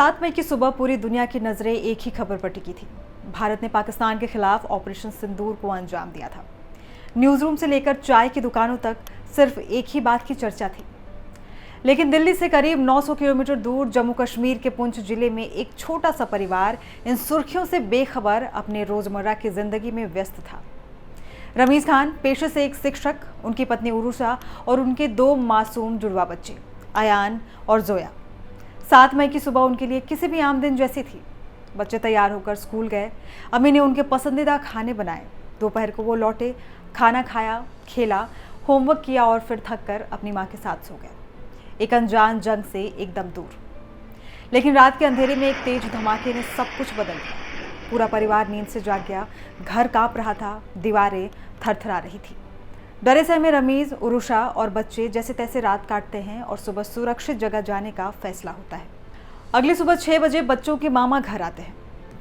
7 मई की सुबह पूरी दुनिया की नजरें एक ही खबर पर टिकी थी। भारत ने पाकिस्तान के खिलाफ ऑपरेशन सिंदूर को अंजाम दिया था। न्यूज रूम से लेकर चाय की दुकानों तक सिर्फ एक ही बात की चर्चा थी। लेकिन दिल्ली से करीब 900 किलोमीटर दूर जम्मू कश्मीर के पुंछ जिले में एक छोटा सा परिवार इन सुर्खियों से बेखबर अपने रोजमर्रा की जिंदगी में व्यस्त था। रमीज खान पेशे से एक शिक्षक, उनकी पत्नी उरुषा और उनके 2 मासूम जुड़वा बच्चे अयान और जोया। 7 मई की सुबह उनके लिए किसी भी आम दिन जैसी थी। बच्चे तैयार होकर स्कूल गए। अम्मी ने उनके पसंदीदा खाने बनाए। दोपहर को वो लौटे, खाना खाया, खेला, होमवर्क किया और फिर थक कर अपनी माँ के साथ सो गए, एक अनजान जंग से एकदम दूर। लेकिन रात के अंधेरे में एक तेज धमाके ने सब कुछ बदल दिया। पूरा परिवार नींद से जाग गया। घर कांप रहा था, दीवारें थरथरा रही थी। डरे सहमे रमीज, उरुषा और बच्चे जैसे तैसे रात काटते हैं और सुबह सुरक्षित जगह जाने का फैसला होता है। अगली सुबह 6 बजे बच्चों के मामा घर आते हैं।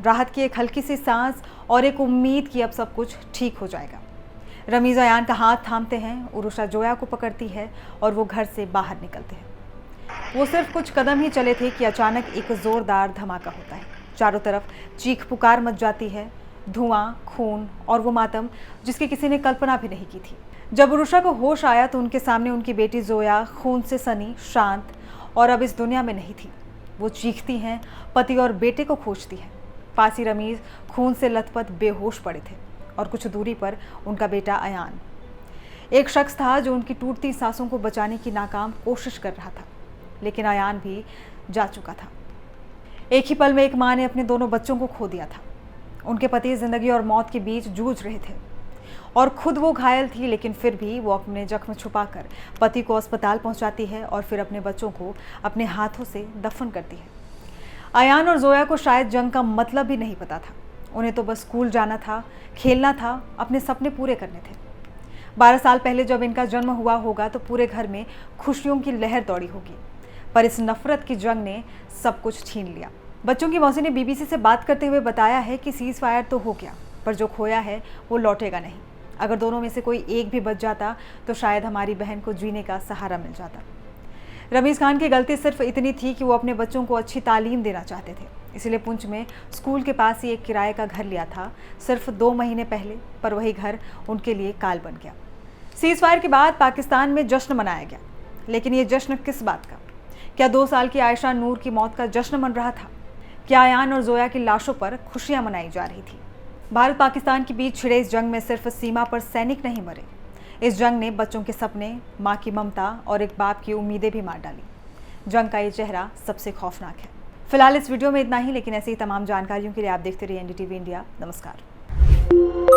राहत की एक हल्की सी सांस और एक उम्मीद कि अब सब कुछ ठीक हो जाएगा। रमीज अयान का हाथ थामते हैं, उरुषा जोया को पकड़ती है और वो घर से बाहर निकलते हैं। वो सिर्फ कुछ कदम ही चले थे कि अचानक एक जोरदार धमाका होता है। चारों तरफ चीख पुकार मच जाती है, धुआं, खून और वो मातम जिसकी किसी ने कल्पना भी नहीं की थी। जब उरुषा को होश आया तो उनके सामने उनकी बेटी जोया खून से सनी, शांत और अब इस दुनिया में नहीं थी। वो चीखती हैं, पति और बेटे को खोजती है। पास ही रमीज खून से लथपथ बेहोश पड़े थे और कुछ दूरी पर उनका बेटा अयान। एक शख्स था जो उनकी टूटती सांसों को बचाने की नाकाम कोशिश कर रहा था, लेकिन अयान भी जा चुका था। एक ही पल में एक माँ ने अपने दोनों बच्चों को खो दिया था। उनके पति जिंदगी और मौत के बीच जूझ रहे थे और खुद वो घायल थी, लेकिन फिर भी वो अपने जख्म छुपाकर पति को अस्पताल पहुंचाती है और फिर अपने बच्चों को अपने हाथों से दफन करती है। अयान और जोया को शायद जंग का मतलब भी नहीं पता था। उन्हें तो बस स्कूल जाना था, खेलना था, अपने सपने पूरे करने थे। 12 साल पहले जब इनका जन्म हुआ होगा तो पूरे घर में खुशियों की लहर दौड़ी होगी, पर इस नफरत की जंग ने सब कुछ छीन लिया। बच्चों की मौसी ने बीबीसी से बात करते हुए बताया है कि सीज फायर तो हो गया, पर जो खोया है वो लौटेगा नहीं। अगर दोनों में से कोई एक भी बच जाता तो शायद हमारी बहन को जीने का सहारा मिल जाता। रमीज खान की गलती सिर्फ इतनी थी कि वो अपने बच्चों को अच्छी तालीम देना चाहते थे, इसलिए पुंछ में स्कूल के पास ही एक किराए का घर लिया था सिर्फ 2 महीने पहले, पर वही घर उनके लिए काल बन गया। सीज फायर के बाद पाकिस्तान में जश्न मनाया गया, लेकिन ये जश्न किस बात का? क्या 2 साल की आयशा नूर की मौत का जश्न मन रहा था? क्या अयान और जोया की लाशों पर खुशियां मनाई जा रही थी? भारत पाकिस्तान के बीच छिड़े इस जंग में सिर्फ सीमा पर सैनिक नहीं मरे। इस जंग ने बच्चों के सपने, माँ की ममता और एक बाप की उम्मीदें भी मार डाली। जंग का ये चेहरा सबसे खौफनाक है। फिलहाल इस वीडियो में इतना ही, लेकिन ऐसी ही तमाम जानकारियों के लिए आप देखते रहिए एनडीटीवी इंडिया। नमस्कार।